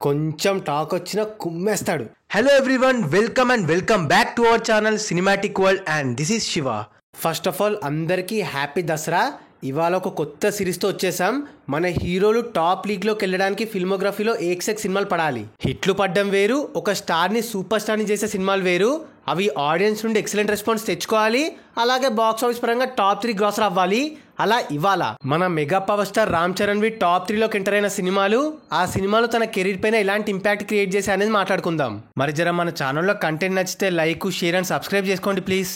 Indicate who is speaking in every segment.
Speaker 1: కొంచెం టాక్ వచ్చినా కుమ్మేస్తాడు.
Speaker 2: Hello everyone, welcome back to our channel Cinematic World and this is Shiva.
Speaker 1: First of all అందరికీ happy Dasara. ఇవాళ ఒక కొత్త సిరీస్తో వచ్చేసాం. మన హీరోలు టాప్ లీగ్లోకి వెళ్ళడానికి ఫిల్మోగ్రఫీలో ఏక్సెక్ సినిమాలు పడాలి. హిట్లు పడ్డం వేరు, ఒక స్టార్ని సూపర్ స్టార్ని చేసే సినిమాలు వేరు. అవి ఆడియన్స్ నుండి ఎక్సలెంట్ రెస్పాన్స్ తెచ్చుకోవాలి, అలాగే బాక్స్ ఆఫీస్ పరంగా టాప్ 3 గ్రాసర్ అవ్వాలి. అలా ఇవాళ మన mega power star Ram Charan వి టాప్ 3లోకి ఎంటర్ అయిన సినిమాలు, ఆ సినిమాలు తన కెరీర్ పైన ఎలాంటి ఇంపాక్ట్ క్రియేట్ చేశాయి అనేది మాట్లాడుకుందాం. మరి జర మన ఛానల్లో కంటెంట్ నచ్చితే లైక్, షేర్ అండ్ సబ్స్క్రైబ్ చేసుకోండి ప్లీజ్.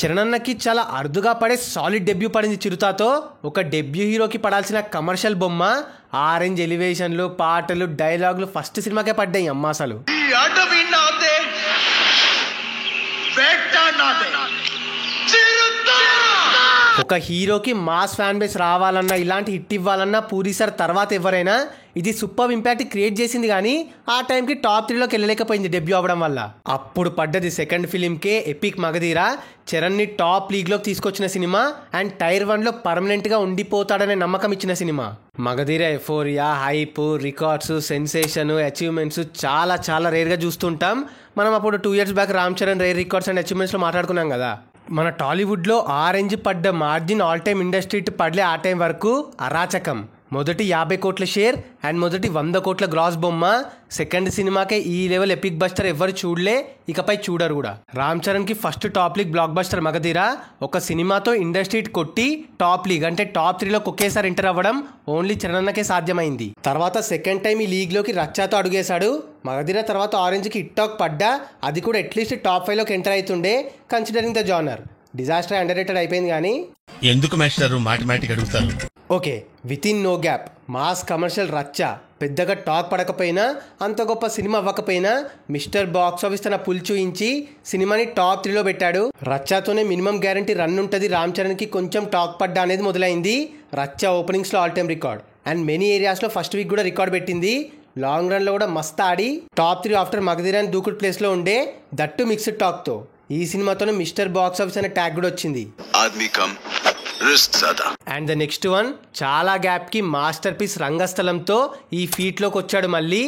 Speaker 1: చరణ్ అన్నకి చాలా అరుదుగా పడే సాలిడ్ డెబ్యూ పడింది చిరుతాతో. ఒక డెబ్యూ హీరోకి పడాల్సిన కమర్షియల్ బొమ్మ, ఆరెంజ్ ఎలివేషన్లు, పాటలు, డైలాగులు ఫస్ట్ సినిమాకే పడ్డాయి అమ్మ. అసలు ఒక హీరోకి మాస్ ఫ్యాన్ బేస్ రావాలన్నా, ఇలాంటి హిట్ ఇవ్వాలన్నా పూరి సార్ తర్వాత ఎవరైనా ఇది సూపర్ ఇంపాక్ట్ క్రియేట్ చేసింది. కానీ ఆ టైంకి టాప్ 3లోకి వెళ్ళలేకపోయింది డెబ్యూ అవ్వడం వల్ల. అప్పుడు పడ్డది సెకండ్ ఫిలింకే ఎపిక్ మగధీర. చరణ్ని టాప్ లీగ్లోకి తీసుకొచ్చిన సినిమా అండ్ టైర్ 1లో పర్మనెంట్గా ఉండిపోతాడనే నమ్మకం ఇచ్చిన సినిమా Magadheera. Euphoria, hype, records, sensation, achievements చాలా చాలా రేర్గా చూస్తుంటాం. మనం అప్పుడు 2 years back Ram Charan rare records and అచీవ్మెంట్స్లో మాట్లాడుకున్నాం కదా. మన టాలీవుడ్లో ఆరెంజ్ పడ్డ మార్జిన్ ఆల్ టైమ్ ఇండస్ట్రీ పడలే ఆ టైం వరకు అరాచకం. మొదటి 50 కోట్ల షేర్ అండ్ మొదటి 100 కోట్ల గ్రాస్ బొమ్మ. సెకండ్ సినిమాకే ఈ లెవెల్ ఎపిక్ బస్టర్ ఎవరు చూడలే, ఇకపై చూడరు కూడా. రామ్ చరణ్ కి first top league block buster Magadheera. ఒక సినిమాతో ఇండస్ట్రీ కొట్టి టాప్ లీగ్ అంటే టాప్ 3లోకి ఒకేసారి ఎంటర్ అవ్వడం ఓన్లీ చరణ్ అన్నకే సాధ్యమైంది. తర్వాత సెకండ్ టైం ఈ లీగ్ లోకి రచ్చాతో అడుగేశాడు. మగధీర తర్వాత ఆరెంజ్ కి హిట్ టాక్ పడ్డా, అది కూడా అట్లీస్ట్ టాప్ 5లోకి ఎంటర్ అవుతుండే considering the genre. Disaster underrated అయిపోయింది. కానీ
Speaker 3: ఎందుకు మాస్టర్ మాటిమాటికి అడుగుతారు?
Speaker 1: Okay, within no gap mass commercial రచ్చ. పెద్దగా టాక్ పడకపోయినా, అంత గొప్ప సినిమా అవ్వకపోయినా మిస్టర్ బాక్స్ ఆఫీస్ తన పుల్ చూయించి సినిమాని టాప్ 3లో పెట్టాడు. రచ్చాతోనే మినిమం గ్యారంటీ రన్ ఉంటుంది. రామ్ చరణ్కి కొంచెం టాక్ పడ్డా అనేది మొదలైంది. రచ్చ ఓపెనింగ్స్లో all time record and many ఏరియాస్లో ఫస్ట్ వీక్ కూడా రికార్డ్ పెట్టింది. లాంగ్ రన్లో కూడా మస్త్ ఆడి టాప్ 3 ఆఫ్టర్ మగధీర అని దూకుడు ప్లేస్లో ఉండే, దట్టు మిక్స్డ్ టాక్తో. ఈ సినిమాతోనే మిస్టర్ బాక్స్ ఆఫీస్ అనే ట్యాగ్ కూడా వచ్చింది. అండ్ ద నెక్స్ట్ వన్, చాలా గ్యాప్ కి మాస్టర్ పీస్ రంగస్థలంతో ఈ ఫీట్ లోకి వచ్చాడు. మళ్ళీ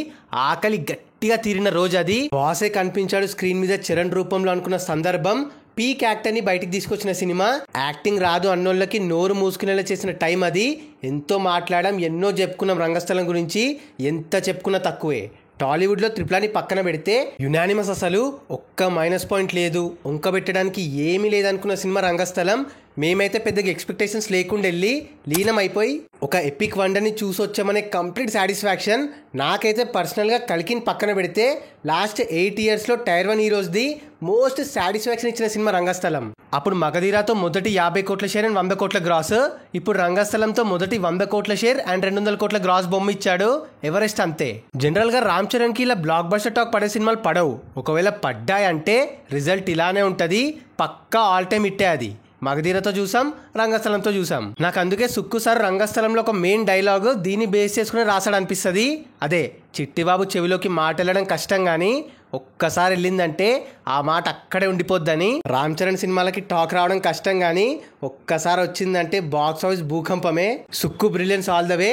Speaker 1: ఆకలి గట్టిగా తీరిన రోజు అది. బాసే కనిపించాడు స్క్రీన్ మీద చరణ్ రూపంలో అనుకున్న సందర్భం. పీక్ యాక్టర్ ని బయటికి తీసుకొచ్చిన సినిమా. యాక్టింగ్ రాదు అన్నోళ్ళకి నోరు మూసుకునేలా చేసిన టైం అది. ఎంతో మాట్లాడాం, ఎన్నో చెప్పుకున్నాం రంగస్థలం గురించి. ఎంత చెప్పుకున్నా తక్కువే. టాలీవుడ్లో త్రిపులాని పక్కన పెడితే యునానిమస్, అసలు ఒక్క మైనస్ పాయింట్ లేదు, వంక పెట్టడానికి ఏమీ లేదనుకున్న సినిమా రంగస్థలం. మేమైతే పెద్దగా ఎక్స్పెక్టేషన్స్ లేకుండా వెళ్ళి లీనం అయిపోయి ఒక ఎపిక్ వండర్ని చూసి వచ్చామనే కంప్లీట్ సాటిస్ఫాక్షన్. నాకైతే పర్సనల్గా కల్కిని పక్కన పెడితే లాస్ట్ 8 yearsలో టైర్ 1 హీరోస్ది మోస్ట్ సాటిస్ఫాక్షన్ ఇచ్చిన సినిమా రంగస్థలం. అప్పుడు మగధీరాతో మొదటి 50 కోట్ల షేర్ అండ్ 100 కోట్ల గ్రాస్. ఇప్పుడు రంగస్థలంతో మొదటి 100 కోట్ల షేర్ అండ్ 200 కోట్ల గ్రాస్ బొమ్మ ఇచ్చాడు. ఎవరెస్ట్ అంతే. జనరల్గా రామ్ చరణ్కి ఇలా బ్లాక్ బస్టర్ టాక్ పడే సినిమాలు పడవు. ఒకవేళ పడ్డాయంటే రిజల్ట్ ఇలానే ఉంటుంది, పక్కా ఆల్ టైమ్ హిట్టే అది. మగధీరతో చూసాం, రంగస్థలంతో చూసాం. నాకు అందుకే సుక్కు సార్ రంగస్థలంలో ఒక మెయిన్ డైలాగ్ దీన్ని బేస్ చేసుకుని రాసాడు అనిపిస్తుంది. అదే, చిట్టిబాబు చెవిలోకి మాట వెళ్ళడం కష్టం కానీ ఒక్కసారి వెళ్ళిందంటే ఆ మాట అక్కడే ఉండిపోద్దని. రామ్ చరణ్ సినిమాలకి టాక్ రావడం కష్టం కానీ ఒక్కసారి వచ్చిందంటే బాక్స్ ఆఫీస్ భూకంపమే. Sukku brilliance all the way.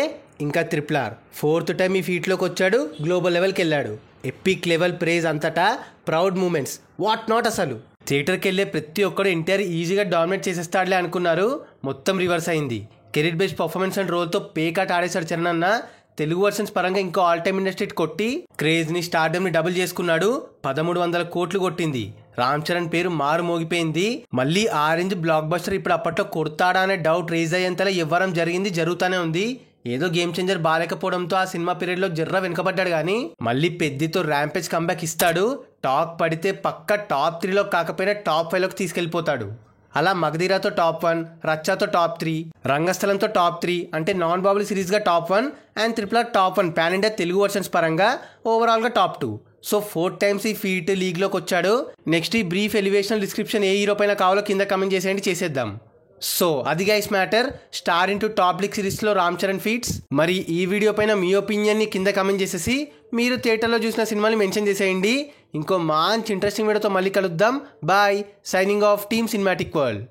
Speaker 1: ఇంకా ట్రిపుల్-ఆర్ 4th టైం ఈ ఫీట్లోకి వచ్చాడు, గ్లోబల్ లెవెల్కి వెళ్ళాడు. ఎపిక్ లెవెల్ ప్రేజ్ అంతటా, ప్రౌడ్ మూమెంట్స్, వాట్ నాట్. అసలు థియేటర్కి వెళ్ళే ప్రతి ఒక్కరు ఎన్టీఆర్ ఈజీగా డామినేట్ చేసేస్తాడులే అనుకున్నారు, మొత్తం రివర్స్ అయింది. కెరీర్ బేస్డ్ పర్ఫార్మెన్స్ అండ్ రోల్తో పేకాట ఆడేశాడు చరణ్ అన్న. తెలుగు వర్షన్స్ పరంగా ఇంకో ఆల్ టైమ్ ఇండస్ట్రీ కొట్టి క్రేజ్ని, స్టార్డమ్ని డబుల్ చేసుకున్నాడు. 1300 కోట్లు కొట్టింది. రామ్ చరణ్ పేరు మారు మోగిపోయింది. మళ్ళీ ఆరెంజ్ బ్లాక్ బస్టర్ ఇప్పుడు అప్పట్లో కొడతాడా అనే డౌట్ రేజ్ అయ్యేంతలా ఇవ్వడం జరిగింది, జరుగుతూనే ఉంది. ఏదో గేమ్ చేంజర్ బాగాలేకపోవడంతో ఆ సినిమా పీరియడ్లో జర్ర వెనుకబడ్డాడు కానీ మళ్ళీ పెద్దితో ర్యాంపేజ్ కంబ్యాక్ ఇస్తాడు. టాక్ పడితే పక్క టాప్ 3లో కాకపోయినా టాప్ 5లోకి తీసుకెళ్లిపోతాడు. అలా మగధీరాతో టాప్ 1, రచ్చాతో టాప్ 3, రంగస్థలంతో టాప్ 3 అంటే నాన్ బాబుల్ సిరీస్గా top 1 and triple R top 1 pan India Telugu versions పరంగా ఓవరాల్గా టాప్ 2. సో 4 times ఈ ఫీట్ లీగ్లోకి వచ్చాడు. నెక్స్ట్ ఈ బ్రీఫ్ ఎలివేషనల్ డిస్క్రిప్షన్ ఏ హీరో పైన కావాలో కింద కమెంట్ చేసేయండి, చేసేద్దాం. సో అది guys matter. Star into top league సిరీస్లో రామ్ చరణ్ ఫీట్స్. మరి ఈ వీడియో పైన మీ ఒపీనియన్ని కింద కమెంట్ చేసేసి మీరు థియేటర్లో చూసిన సినిమాని మెన్షన్ చేసేయండి. ఇంకో మంచి ఇంట్రెస్టింగ్ వీడియోతో మళ్ళీ కలుద్దాం. Bye. Signing off team cinematic world.